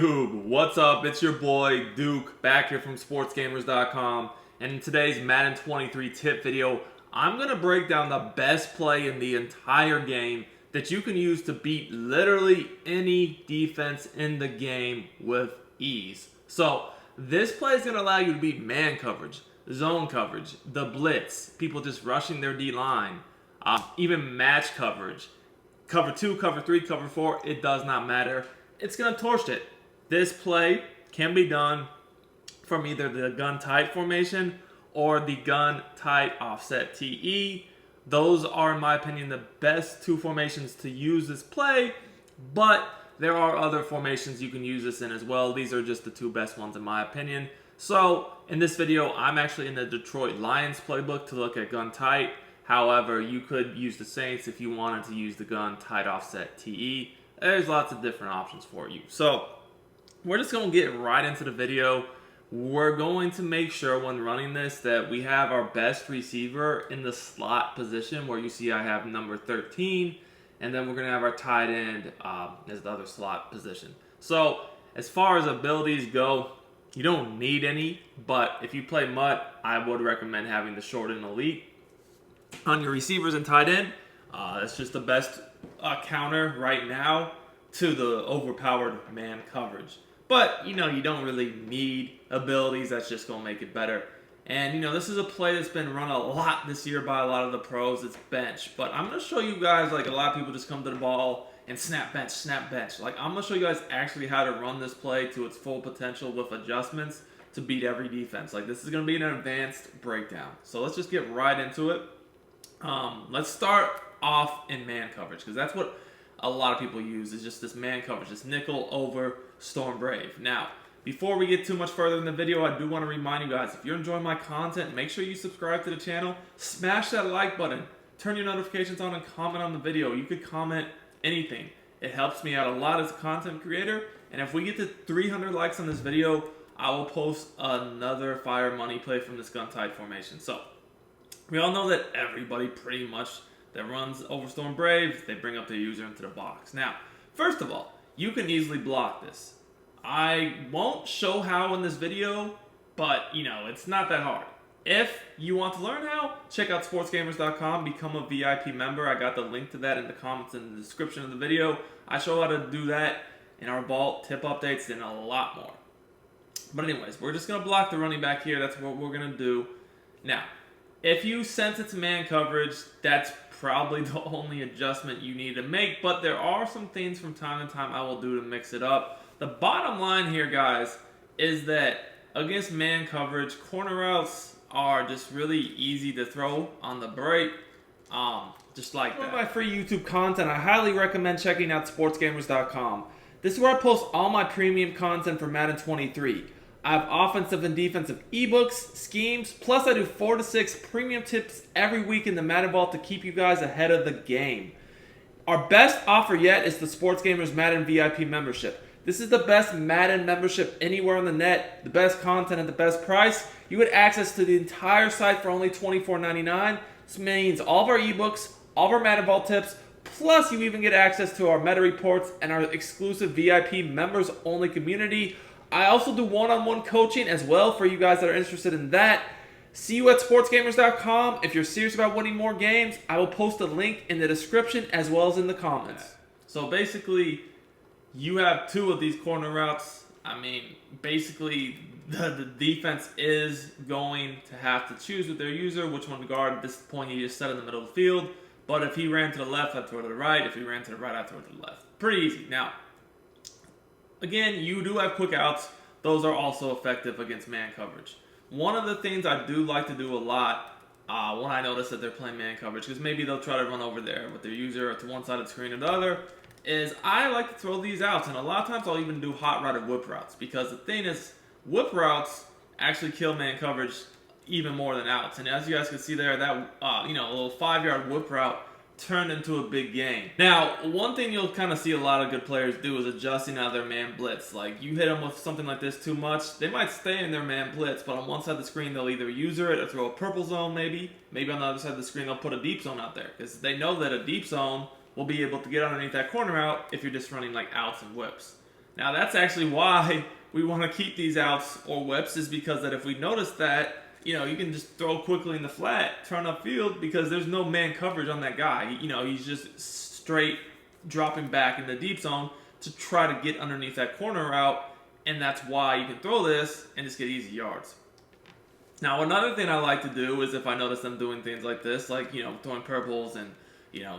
YouTube, what's up? It's your boy Duke back here from Sportsgamerz.com, and in today's Madden 23 tip video, I'm going to break down the best play in the entire game that you can use to beat literally any defense in the game with ease. So, this play is going to allow you to beat man coverage, zone coverage, the blitz, people just rushing their D-line, even match coverage, cover 2, cover 3, cover 4, it does not matter. It's going to torch it. This play can be done from either the gun tight formation or the gun tight offset TE. Those are, in my opinion, the best two formations to use this play, but there are other formations you can use this in as well. These are just the two best ones in my opinion. So in this video, I'm actually in the Detroit Lions playbook to look at gun tight. However, you could use the Saints if you wanted to use the gun tight offset TE. There's lots of different options for you. So we're just going to get right into the video. We're going to make sure when running this that we have our best receiver in the slot position, where you see I have number 13, and then we're going to have our tight end as the other slot position. So as far as abilities go, you don't need any, but if you play MUT, I would recommend having the short and elite on your receivers and tight end. That's just the best counter right now to the overpowered man coverage. But, you don't really need abilities. That's just going to make it better. And, this is a play that's been run a lot this year by a lot of the pros. It's bench. But I'm going to show you guys, like, a lot of people just come to the ball and snap bench, snap bench. Like, I'm going to show you guys actually how to run this play to its full potential with adjustments to beat every defense. Like, this is going to be an advanced breakdown. So let's just get right into it. Let's start off in man coverage, because that's what a lot of people use, is just this man coverage, this nickel over Storm Brave. Now, before we get too much further in the video, I do want to remind you guys, if you're enjoying my content, make sure you subscribe to the channel, smash that like button, turn your notifications on, and comment on the video. You could comment anything. It helps me out a lot as a content creator, and if we get to 300 likes on this video, I will post another fire money play from this gun tight formation. So, we all know that everybody pretty much that runs over Storm Brave, they bring up their user into the box. Now, first of all, you can easily block this. I won't show how in this video, but, it's not that hard. If you want to learn how, check out Sportsgamerz.com, become a VIP member. I got the link to that in the comments in the description of the video. I show how to do that in our vault, tip updates, and a lot more. But anyways, we're just going to block the running back here. That's what we're going to do. Now, if you sense it's man coverage, that's probably the only adjustment you need to make, but there are some things from time to time I will do to mix it up. The bottom line here, guys, is that against man coverage, corner routes are just really easy to throw on the break, just like that. For my free YouTube content, I highly recommend checking out Sportsgamerz.com. This is where I post all my premium content for Madden 23. I have offensive and defensive eBooks, schemes, plus I do 4 to 6 premium tips every week in the Madden Vault to keep you guys ahead of the game. Our best offer yet is the Sportsgamerz Madden VIP membership. This is the best Madden membership anywhere on the net, the best content at the best price. You get access to the entire site for only $24.99. This means all of our eBooks, all of our Madden Vault tips, plus you even get access to our meta reports and our exclusive VIP members only community. I also do one-on-one coaching as well for you guys that are interested in that. See you at Sportsgamerz.com. If you're serious about winning more games, I will post a link in the description as well as in the comments. So basically, you have two of these corner routes. I mean, basically, the defense is going to have to choose with their user which one to guard. At this point, you just set in the middle of the field. But if he ran to the left, I'd throw to the right. If he ran to the right, I'd throw to the left. Pretty easy. Now, again, you do have quick outs. Those are also effective against man coverage. One of the things I do like to do a lot when I notice that they're playing man coverage, because maybe they'll try to run over there with their user to one side of the screen or the other, is I like to throw these outs. And a lot of times I'll even do hot routed whip routes, because the thing is, whip routes actually kill man coverage even more than outs. And as you guys can see there, that a little 5-yard whip route turned into a big game. Now, one thing you'll kind of see a lot of good players do is adjusting out of their man blitz. Like, you hit them with something like this too much, they might stay in their man blitz, but on one side of the screen, they'll either user it or throw a purple zone maybe. Maybe on the other side of the screen, they'll put a deep zone out there, because they know that a deep zone will be able to get underneath that corner out if you're just running like outs and whips. Now that's actually why we want to keep these outs or whips, is because that if we notice that, you can just throw quickly in the flat, turn upfield, because there's no man coverage on that guy. He's just straight dropping back in the deep zone to try to get underneath that corner route, and that's why you can throw this and just get easy yards. Now, another thing I like to do is if I notice them doing things like this, like, throwing curveballs and,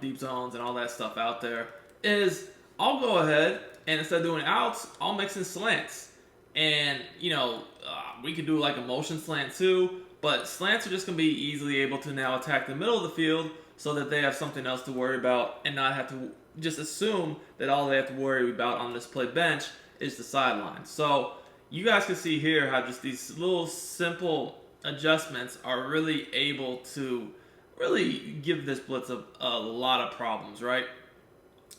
deep zones and all that stuff out there, is I'll go ahead and instead of doing outs, I'll mix in slants. And, we could do like a motion slant too, but slants are just going to be easily able to now attack the middle of the field so that they have something else to worry about and not have to just assume that all they have to worry about on this play bench is the sideline. So you guys can see here how just these little simple adjustments are really able to really give this blitz a lot of problems, right?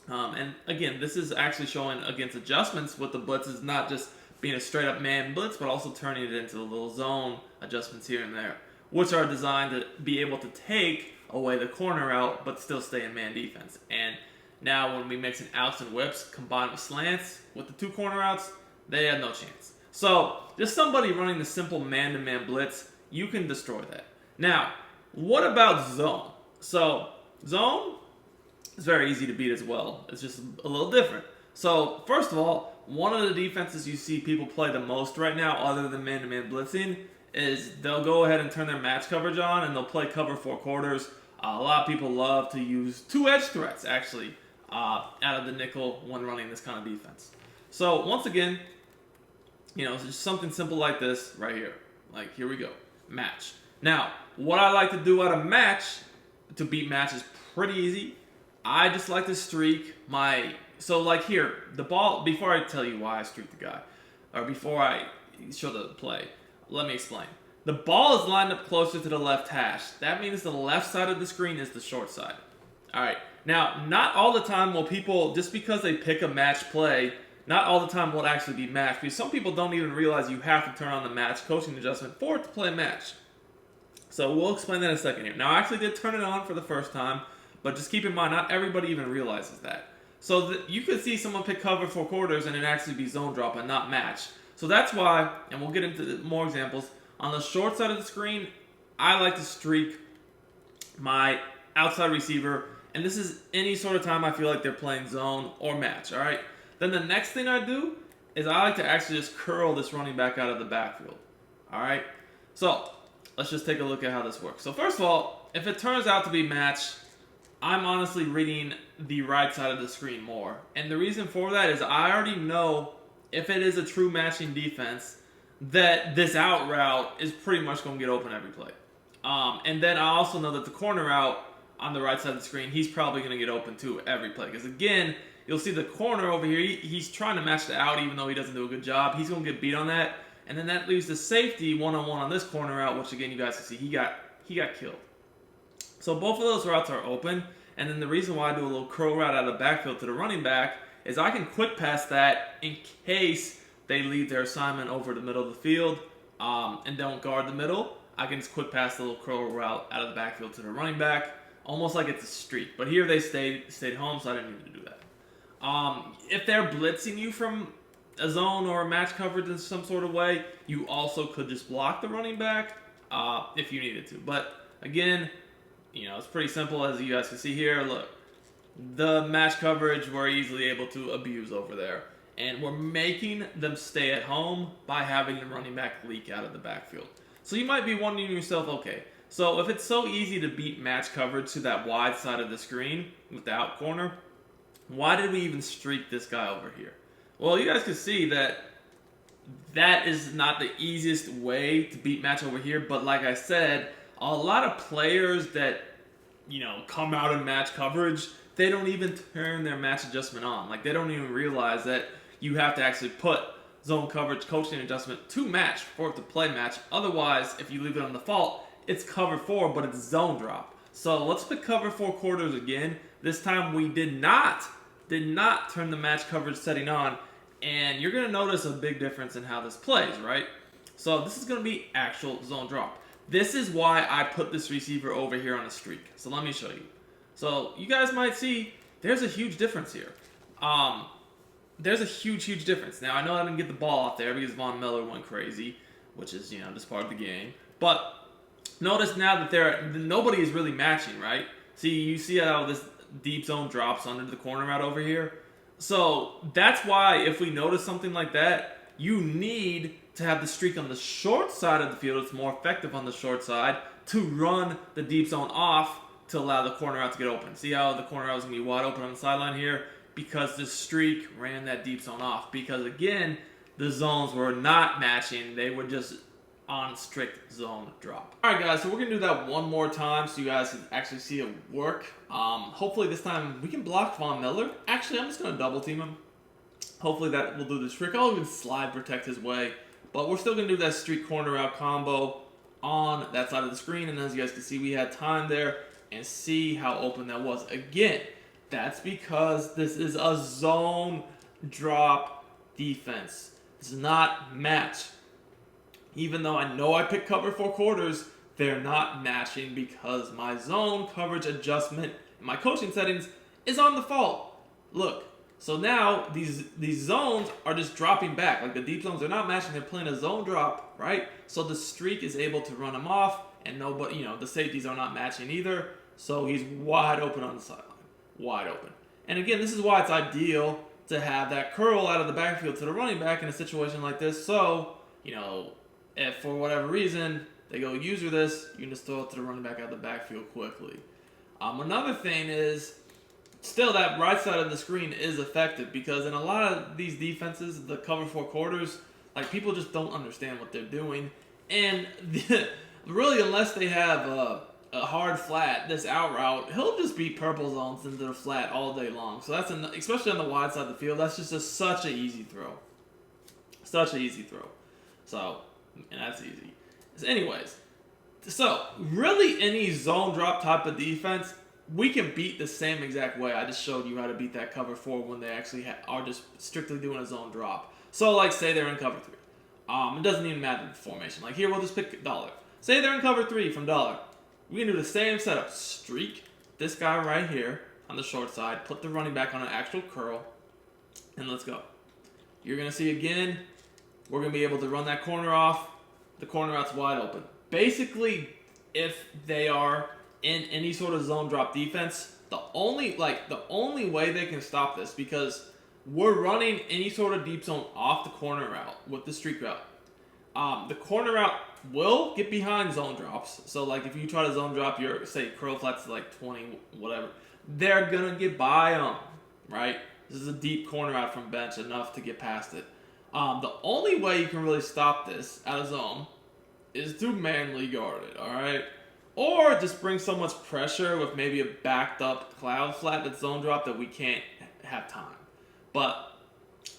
And again, this is actually showing against adjustments with the blitz is not just being a straight up man blitz, but also turning it into a little zone adjustments here and there, which are designed to be able to take away the corner out, but still stay in man defense. And now when we mix in outs and whips combined with slants with the two corner outs, they have no chance. So just somebody running the simple man-to-man blitz, you can destroy that. Now, what about zone? So zone is very easy to beat as well. It's just a little different. So first of all, one of the defenses you see people play the most right now, other than man-to-man blitzing, is they'll go ahead and turn their match coverage on and they'll play cover 4 quarters. A lot of people love to use 2 edge threats, actually, out of the nickel when running this kind of defense. So once again, it's just something simple like this right here. Like, here we go. Match. Now, what I like to do out of match to beat match is pretty easy. I just like to streak so like here, the ball, before I tell you why I streak the guy, or before I show the play, let me explain. The ball is lined up closer to the left hash. That means the left side of the screen is the short side. Alright, now, not all the time will people, just because they pick a match play, not all the time will it actually be match, because some people don't even realize you have to turn on the match coaching adjustment for it to play match. So we'll explain that in a second here. Now, I actually did turn it on for the first time, but just keep in mind, not everybody even realizes that. So you could see someone pick cover 4 quarters and it actually be zone drop and not match. So that's why, and we'll get into more examples, on the short side of the screen, I like to streak my outside receiver, and this is any sort of time I feel like they're playing zone or match, all right? Then the next thing I do is I like to actually just curl this running back out of the backfield, all right? So let's just take a look at how this works. So first of all, if it turns out to be match, I'm honestly reading the right side of the screen more. And the reason for that is I already know if it is a true matching defense that this out route is pretty much going to get open every play. And then I also know that the corner out on the right side of the screen, he's probably going to get open too every play. Because again, you'll see the corner over here, he's trying to match the out even though he doesn't do a good job. He's going to get beat on that. And then that leaves the safety one-on-one on this corner out, which again, you guys can see he got killed. So both of those routes are open, and then the reason why I do a little curl route out of the backfield to the running back is I can quick pass that in case they leave their assignment over the middle of the field and don't guard the middle. I can just quick pass the little curl route out of the backfield to the running back, almost like it's a streak. But here they stayed home, so I didn't need to do that. If they're blitzing you from a zone or a match coverage in some sort of way, you also could just block the running back if you needed to. But again, it's pretty simple, as you guys can see here. Look, the match coverage we're easily able to abuse over there. And we're making them stay at home by having the running back leak out of the backfield. So you might be wondering to yourself, okay, so if it's so easy to beat match coverage to that wide side of the screen with the out corner, why did we even streak this guy over here? Well, you guys can see that that is not the easiest way to beat match over here, but like I said, a lot of players that, come out in match coverage, they don't even turn their match adjustment on. Like, they don't even realize that you have to actually put zone coverage coaching adjustment to match for it to play match. Otherwise, if you leave it on default, it's cover 4, but it's zone drop. So let's pick cover 4 quarters again. This time we did not turn the match coverage setting on, and you're going to notice a big difference in how this plays, right? So this is going to be actual zone drop. This is why I put this receiver over here on a streak. So let me show you. So you guys might see there's a huge difference here. there's a huge difference. Now, I know I didn't get the ball out there because Von Miller went crazy, which is, just part of the game. But notice now that nobody is really matching, right? See, you see how this deep zone drops under the corner route over here? So that's why if we notice something like that, you need to have the streak on the short side of the field. It's more effective on the short side to run the deep zone off to allow the corner route to get open. See how the corner route is going to be wide open on the sideline here? Because the streak ran that deep zone off. Because again, the zones were not matching. They were just on strict zone drop. Alright guys, so we're going to do that one more time so you guys can actually see it work. Hopefully this time we can block Von Miller. Actually, I'm just going to double team him. Hopefully that will do the trick. I'll even slide protect his way. But we're still going to do that streak corner route combo on that side of the screen. And as you guys can see, we had time there and see how open that was. Again, that's because this is a zone drop defense. It's not match. Even though I know I picked cover 4 quarters, they're not matching because my zone coverage adjustment in my coaching settings is on default. Look, so now these zones are just dropping back. Like the deep zones are not matching, they're playing a zone drop, right? So the streak is able to run him off, and nobody, the safeties are not matching either. So he's wide open on the sideline. Wide open. And again, this is why it's ideal to have that curl out of the backfield to the running back in a situation like this. So, if for whatever reason they go user this, you can just throw it to the running back out of the backfield quickly. Another thing is, still that right side of the screen is effective because in a lot of these defenses, the cover 4 quarters, like people just don't understand what they're doing. And really, unless they have a hard flat, this out route, he'll just beat purple zones into the flat all day long. So that's, especially on the wide side of the field, that's just such an easy throw. Such an easy throw. So, and that's easy. So anyways, so really any zone drop type of defense, we can beat the same exact way. I just showed you how to beat that cover 4 when they actually are just strictly doing a zone drop. So like say they're in cover 3. It doesn't even matter the formation. Like here we'll just pick dollar. Say they're in cover 3 from dollar. We can do the same setup. Streak this guy right here on the short side. Put the running back on an actual curl. And let's go. You're going to see again, we're going to be able to run that corner off. The corner out's wide open. Basically, if they are in any sort of zone drop defense, the only way they can stop this, because we're running any sort of deep zone off the corner route with the streak route. The corner route will get behind zone drops. So like if you try to zone drop your, say, curl flats to like 20, whatever, they're going to get by them, right? This is a deep corner out from bench, enough to get past it. The only way you can really stop this out of zone is to manually guard it, all right? Or just bring so much pressure with maybe a backed up cloud flat that's zone drop that we can't have time. But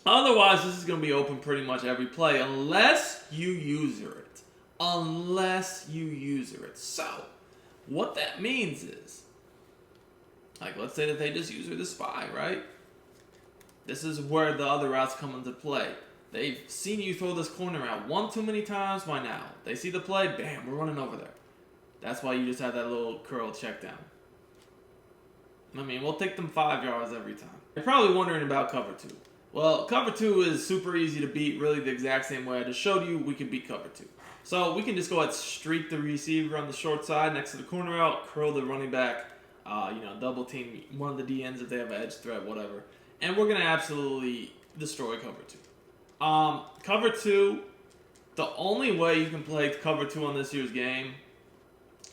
otherwise, this is going to be open pretty much every play unless you user it. Unless you user it. So, what that means is, like let's say that they just user the spy, right? This is where the other routes come into play. They've seen you throw this corner out one too many times by now. They see the play, bam, we're running over there. That's why you just have that little curl check down. I mean, we'll take them 5 yards every time. You're probably wondering about cover 2. Well, cover 2 is super easy to beat, really the exact same way I just showed you. We can beat cover 2. So we can just go ahead and streak the receiver on the short side next to the corner route, curl the running back, double team one of the DNs if they have an edge threat, whatever. And we're going to absolutely destroy cover 2. Cover 2, the only way you can play cover 2 on this year's game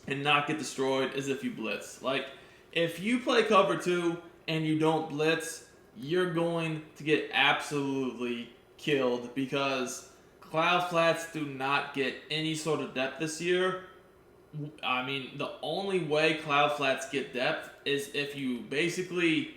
and not get destroyed is if you blitz. Like, if you play cover 2 and you don't blitz, you're going to get absolutely killed because cloud flats do not get any sort of depth this year. I mean, the only way cloud flats get depth is if you basically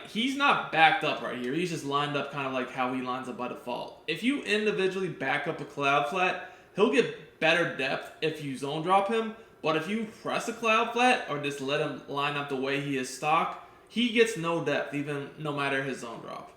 he's not backed up right here. He's just lined up kind of like how he lines up by default. If you individually back up a cloud flat, he'll get better depth if you zone drop him. But if you press a cloud flat or just let him line up the way he is stock, he gets no depth, even no matter his zone drop.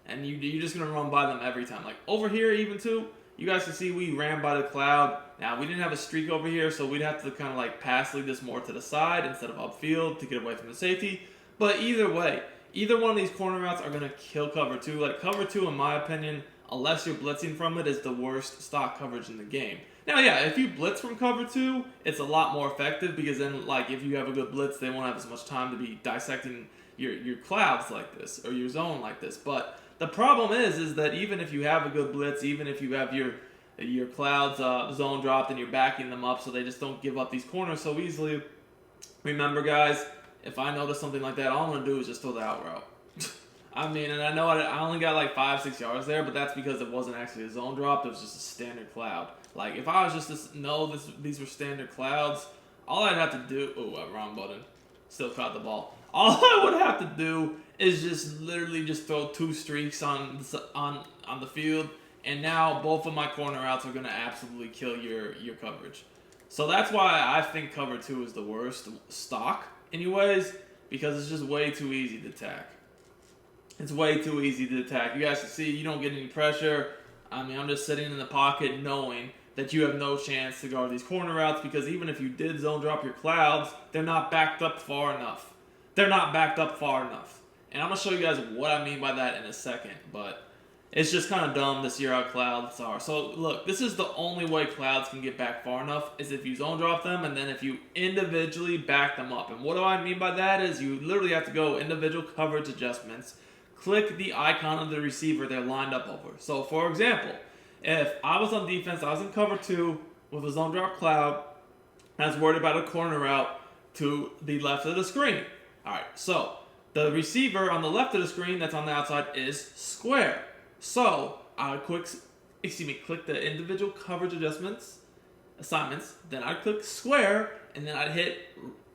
And you're just going to run by them every time. Like over here even too, you guys can see we ran by the cloud. Now, we didn't have a streak over here, so we'd have to kind of like pass lead this more to the side instead of upfield to get away from the safety. But either way, either one of these corner routes are going to kill cover 2. Like, cover 2, in my opinion, unless you're blitzing from it, is the worst stock coverage in the game. Now, yeah, if you blitz from cover 2, it's a lot more effective because then, like, if you have a good blitz, they won't have as much time to be dissecting your clouds like this or your zone like this. But the problem is that even if you have a good blitz, even if you have your clouds zone dropped and you're backing them up so they just don't give up these corners so easily, remember, guys, if I notice something like that, all I'm going to do is just throw the out route. I mean, and I know I only got like 5-6 yards there, but that's because it wasn't actually a zone drop. It was just a standard cloud. Like, if I was just to know these were standard clouds, all I'd have to do... Oh, wrong button. Still caught the ball. All I would have to do is just literally just throw 2 streaks on the field, and now both of my corner routes are going to absolutely kill your coverage. So that's why I think cover 2 is the worst stock anyways, because it's just way too easy to attack. It's way too easy to attack. You guys can see you don't get any pressure. I mean, I'm just sitting in the pocket knowing that you have no chance to guard these corner routes because even if you did zone drop your clouds, they're not backed up far enough. They're not backed up far enough. And I'm going to show you guys what I mean by that in a second, but it's just kind of dumb to see how clouds are. So, look, this is the only way clouds can get back far enough is if you zone drop them and then if you individually back them up. And what do I mean by that is you literally have to go individual coverage adjustments, click the icon of the receiver they're lined up over. So, for example, if I was on defense, I was in cover 2 with a zone drop cloud, and I was worried about a corner route to the left of the screen. All right, so the receiver on the left of the screen that's on the outside is square. So I would click the individual coverage assignments, then I'd click square, and then I'd hit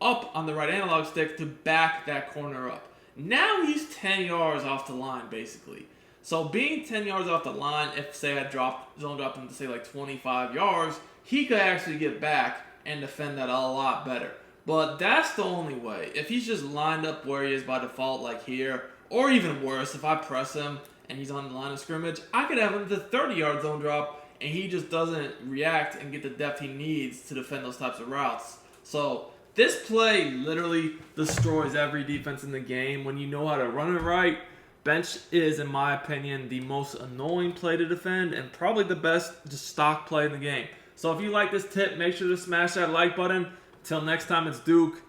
up on the right analog stick to back that corner up. Now he's 10 yards off the line, basically. So being 10 yards off the line, if, say, I zone dropped him to, say, like 25 yards, he could actually get back and defend that a lot better. But that's the only way. If he's just lined up where he is by default, like here, or even worse, if I press him and he's on the line of scrimmage, I could have him to 30-yard zone drop, and he just doesn't react and get the depth he needs to defend those types of routes. So this play literally destroys every defense in the game. When you know how to run it right, bench is, in my opinion, the most annoying play to defend and probably the best just stock play in the game. So if you like this tip, make sure to smash that like button. Until next time, it's Duke.